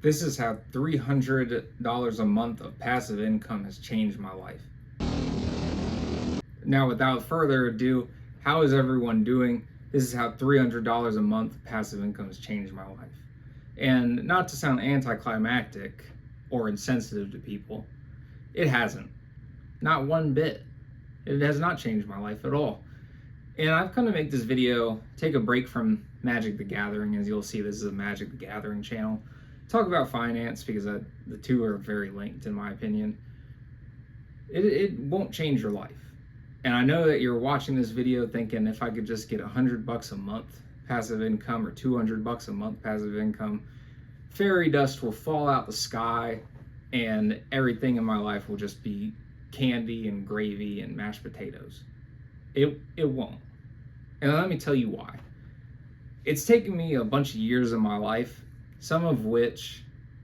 This is how $300 a month of passive income has changed my life. Now, without further ado, how is everyone doing? This is how $300 a month of passive income has changed my life. And not to sound anticlimactic or insensitive to people, it hasn't. Not one bit. It has not changed my life at all. And I've come to make this video, take a break from Magic the Gathering. As you'll see, this is a Magic the Gathering channel. Talk about finance because the two are very linked in my opinion. It won't change your life. And I know that you're watching this video thinking if I could just get $100 a month passive income or $200 a month passive income, fairy dust will fall out the sky and everything in my life will just be candy and gravy and mashed potatoes. It won't. And let me tell you why. It's taken me a bunch of years of my life, some of which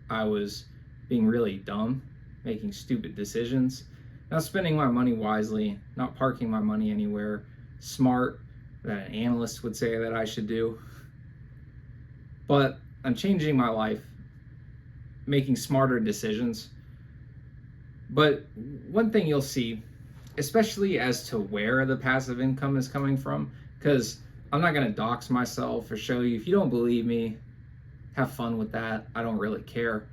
I was being really dumb, making stupid decisions, not spending my money wisely, not parking my money anywhere smart that an analyst would say that I should do. But I'm changing my life, making smarter decisions. But one thing you'll see, especially as to where the passive income is coming from, because I'm not going to dox myself or show you. If you don't believe me, have fun with that. I don't really care.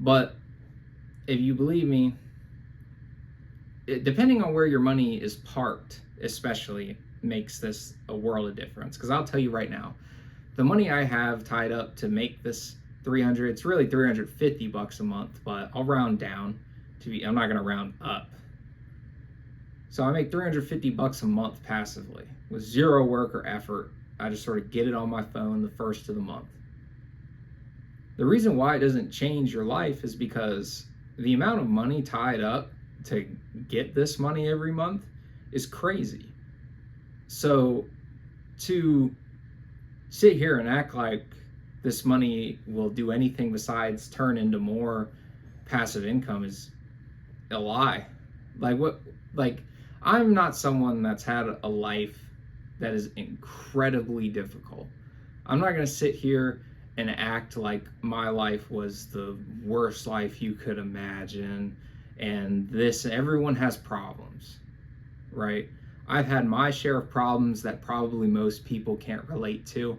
But if you believe me, depending on where your money is parked, especially, makes this a world of difference. Because I'll tell you right now, the money I have tied up to make this 300, it's really $350 a month, but I'll round down to be, I'm not going to round up. So I make $350 a month passively with zero work or effort. I just sort of get it on my phone the first of the month. The reason why it doesn't change your life is because the amount of money tied up to get this money every month is crazy. So to sit here and act like this money will do anything besides turn into more passive income is a lie. I'm not someone that's had a life that is incredibly difficult. I'm not going to sit here and act like my life was the worst life you could imagine. And everyone has problems, right? I've had my share of problems that probably most people can't relate to.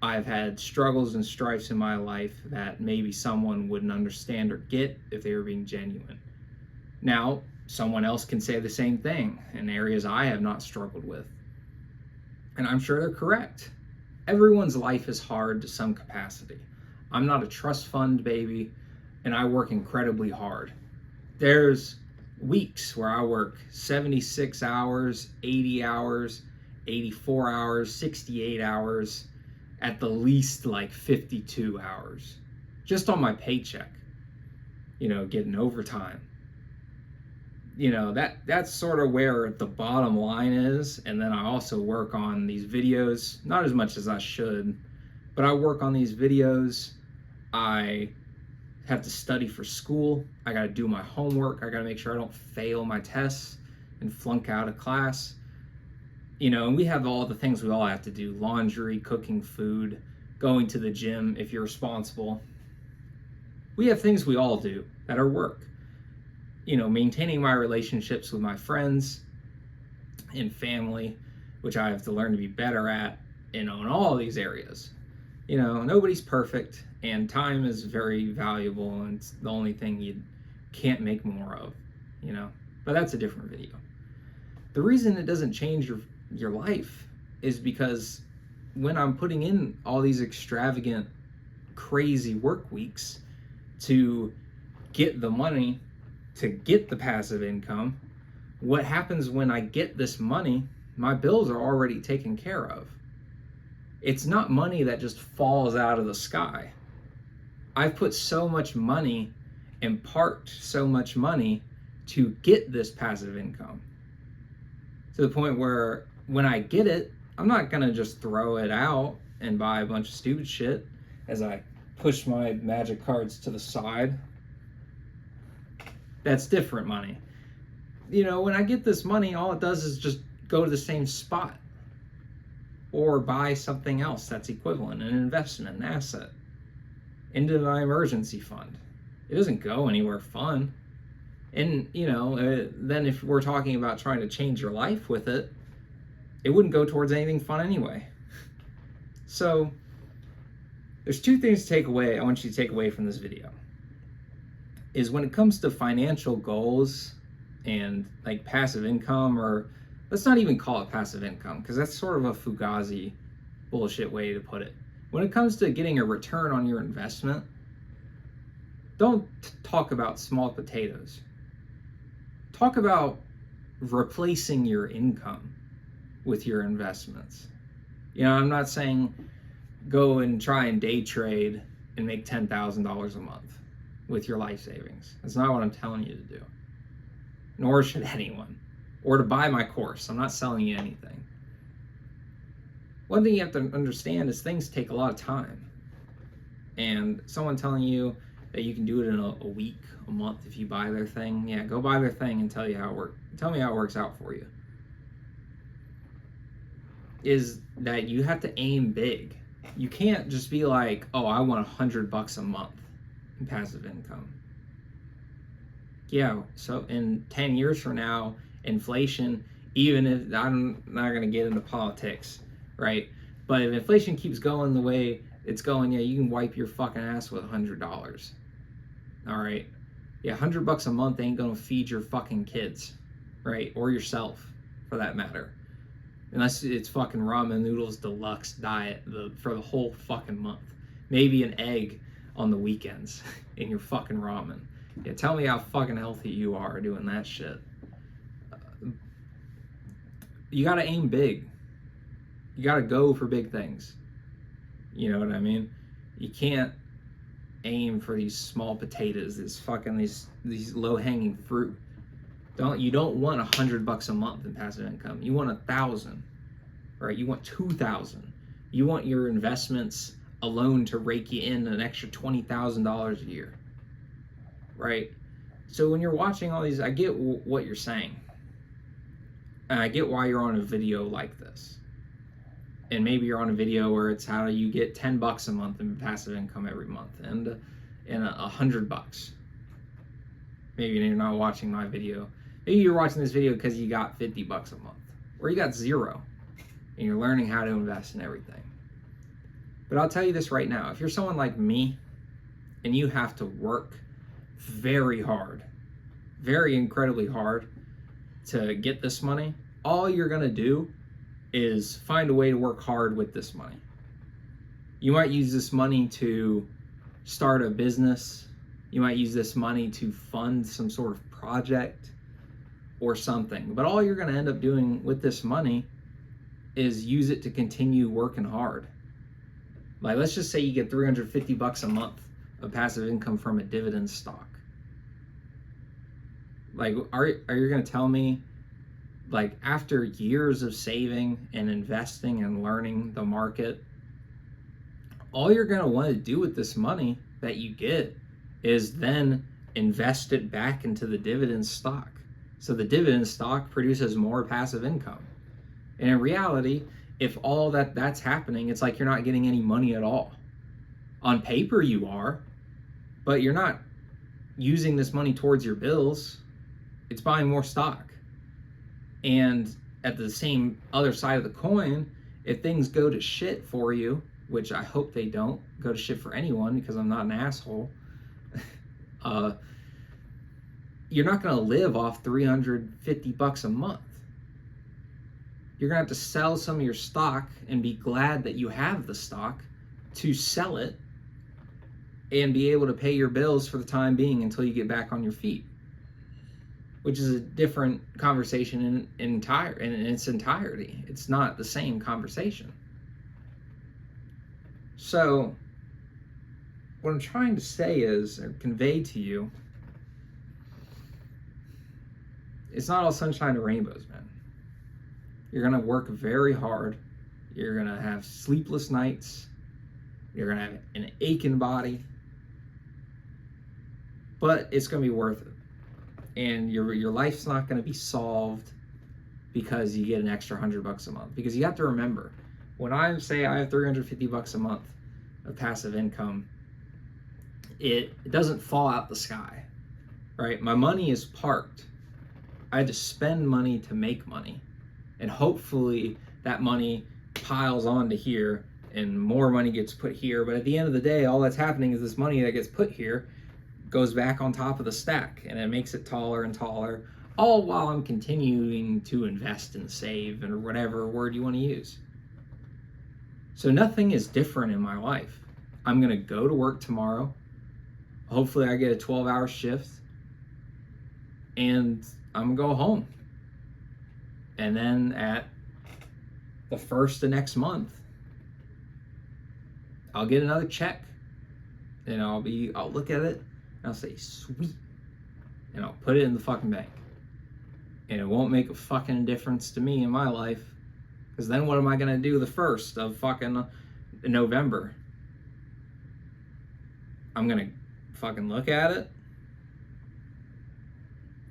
I've had struggles and strifes in my life that maybe someone wouldn't understand or get if they were being genuine. Now, someone else can say the same thing in areas I have not struggled with. And I'm sure they're correct. Everyone's life is hard to some capacity. I'm not a trust fund baby, and I work incredibly hard. There's weeks where I work 76 hours, 80 hours, 84 hours, 68 hours, at the least like 52 hours, just on my paycheck, getting overtime. That's sort of where the bottom line is. And then I also work on these videos, not as much as I should, but I work on these videos. I have to study for school. I got to do my homework. I got to make sure I don't fail my tests and flunk out of class. And we have all the things we all have to do: laundry, cooking food, going to the gym if you're responsible. We have things we all do that are work. Maintaining my relationships with my friends and family, which I have to learn to be better at, in all these areas. Nobody's perfect, and time is very valuable, and it's the only thing you can't make more of, but that's a different video. The reason it doesn't change your life is because when I'm putting in all these extravagant, crazy work weeks to get the money, to get the passive income, what happens when I get this money? My bills are already taken care of. It's not money that just falls out of the sky. I've put so much money and parked so much money to get this passive income, to the point where when I get it, I'm not gonna just throw it out and buy a bunch of stupid shit as I push my magic cards to the side. That's different money. When I get this money, all it does is just go to the same spot or buy something else that's equivalent, an investment, an asset. into my emergency fund. It doesn't go anywhere fun. And, then if we're talking about trying to change your life with it, it wouldn't go towards anything fun anyway. So there's two things to take away. I want you to take away from this video. Is when it comes to financial goals and like passive income, or let's not even call it passive income, because that's sort of a fugazi bullshit way to put it. When it comes to getting a return on your investment, don't talk about small potatoes. Talk about replacing your income with your investments. I'm not saying go and try and day trade and make $10,000 a month with your life savings. That's not what I'm telling you to do. Nor should anyone. Or to buy my course. I'm not selling you anything. One thing you have to understand is things take a lot of time. And someone telling you that you can do it in a week, a month if you buy their thing, yeah, go buy their thing and tell me how it works out for you. Is that you have to aim big. You can't just be like, oh, I want $100 a month in passive income. Yeah, so in 10 years from now, inflation, even if I'm not going to get into politics, right? But if inflation keeps going the way it's going, yeah, you can wipe your fucking ass with $100. All right? Yeah, $100 a month ain't going to feed your fucking kids, right? Or yourself, for that matter. Unless it's fucking ramen noodles deluxe diet for the whole fucking month. Maybe an egg on the weekends in your fucking ramen. Yeah, tell me how fucking healthy you are doing that shit. You gotta aim big. You gotta go for big things. You know what I mean? You can't aim for these small potatoes, these low-hanging fruit. You don't want $100 a month in passive income. You want 1,000, right? You want 2,000. You want your investments alone to rake you in an extra $20,000 a year, right? So when you're watching all these, I get what you're saying, and I get why you're on a video like this. And maybe you're on a video where it's how you get $10 a month in passive income every month, and $100. Maybe you're not watching my video. Maybe you're watching this video because you got $50 a month, or you got $0, and you're learning how to invest in everything. But I'll tell you this right now: if you're someone like me, and you have to work very hard, very incredibly hard to get this money, all you're gonna do is find a way to work hard with this money. You might use this money to start a business. You might use this money to fund some sort of project or something. But all you're going to end up doing with this money is use it to continue working hard. Like, let's just say you get $350 a month of passive income from a dividend stock. Like, are you going to tell me, like, after years of saving and investing and learning the market, all you're going to want to do with this money that you get is then invest it back into the dividend stock. So the dividend stock produces more passive income. And in reality, if all that's happening, it's like you're not getting any money at all. On paper you are, but you're not using this money towards your bills. It's buying more stock. And at the same other side of the coin, if things go to shit for you, which I hope they don't go to shit for anyone because I'm not an asshole, you're not going to live off $350 a month. You're going to have to sell some of your stock and be glad that you have the stock to sell it and be able to pay your bills for the time being until you get back on your feet, which is a different conversation in its entirety. It's not the same conversation. So what I'm trying to say is, or convey to you, it's not all sunshine and rainbows, man. You're going to work very hard. You're going to have sleepless nights. You're going to have an aching body. But it's going to be worth it. And your life's not going to be solved because you get an extra $100 a month. Because you have to remember, when I say I have $350 a month of passive income, it doesn't fall out the sky, right? My money is parked. I had to spend money to make money. And hopefully that money piles onto here and more money gets put here. But at the end of the day, all that's happening is this money that gets put here goes back on top of the stack, and it makes it taller and taller, all while I'm continuing to invest and save, or whatever word you want to use. So nothing is different in my life. I'm going to go to work tomorrow. Hopefully I get a 12-hour shift, and I'm going to go home. And then at the first of next month, I'll get another check, and I'll look at it, and I'll say, sweet, and I'll put it in the fucking bank. And it won't make a fucking difference to me in my life, because then what am I gonna do the 1st of fucking November? I'm gonna fucking look at it,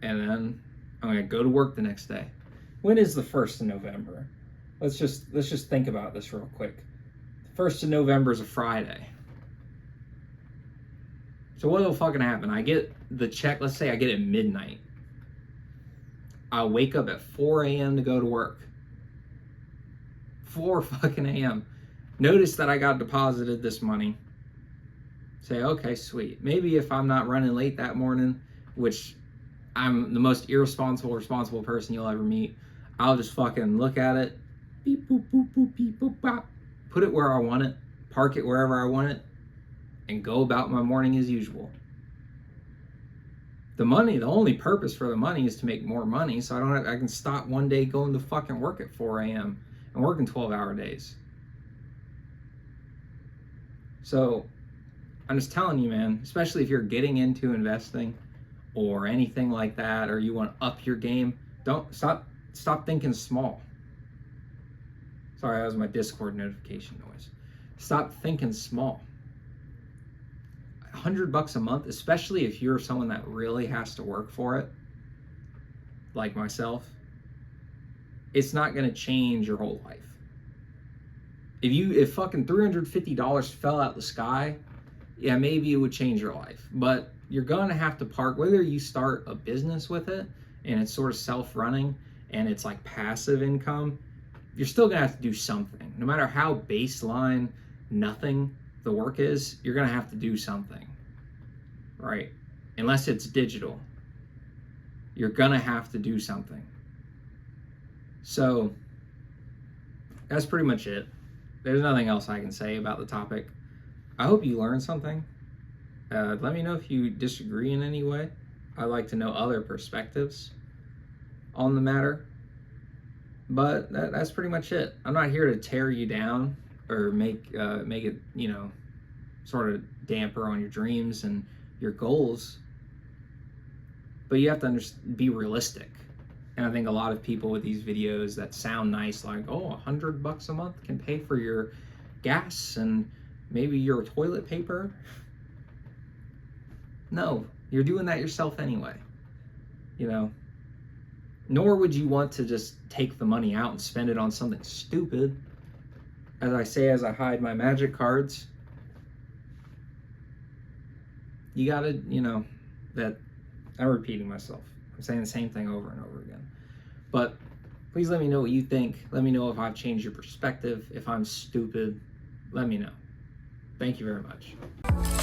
and then I'm gonna go to work the next day. When is the 1st of November? Let's just think about this real quick. The 1st of November is a Friday. So what'll fucking happen? I get the check, let's say I get it at midnight. I'll wake up at 4 a.m. to go to work. 4 fucking a.m. Notice that I got deposited this money. Say, okay, sweet. Maybe if I'm not running late that morning, which I'm the most responsible person you'll ever meet, I'll just fucking look at it, beep, boop, boop, boop, beep, boop, bop, put it where I want it, park it wherever I want it, and go about my morning as usual. The only purpose for the money is to make more money, so I can stop one day going to fucking work at 4 a.m. and working 12-hour days. So I'm just telling you, man, especially if you're getting into investing or anything like that, or you want to up your game, don't stop thinking small. Sorry, that was my Discord notification noise. Stop thinking small. $100 a month, especially if you're someone that really has to work for it, like myself, it's not going to change your whole life. If fucking $350 fell out the sky, yeah, maybe it would change your life. But you're going to have to park, whether you start a business with it and it's sort of self-running and it's like passive income, you're still going to have to do something. No matter how baseline nothing the work is, you're going to have to do something, right? Unless it's digital, you're going to have to do something. So that's pretty much it. There's nothing else I can say about the topic. I hope you learned something. Let me know if you disagree in any way. I'd like to know other perspectives on the matter. But that's pretty much it. I'm not here to tear you down or make it, sort of damper on your dreams and your goals. But you have to be realistic. And I think a lot of people with these videos that sound nice, like, oh, $100 a month can pay for your gas and maybe your toilet paper. No, you're doing that yourself anyway. Nor would you want to just take the money out and spend it on something stupid. As I say, as I hide my magic cards, you gotta, that I'm repeating myself. I'm saying the same thing over and over again. But please let me know what you think. Let me know if I've changed your perspective. If I'm stupid, let me know. Thank you very much.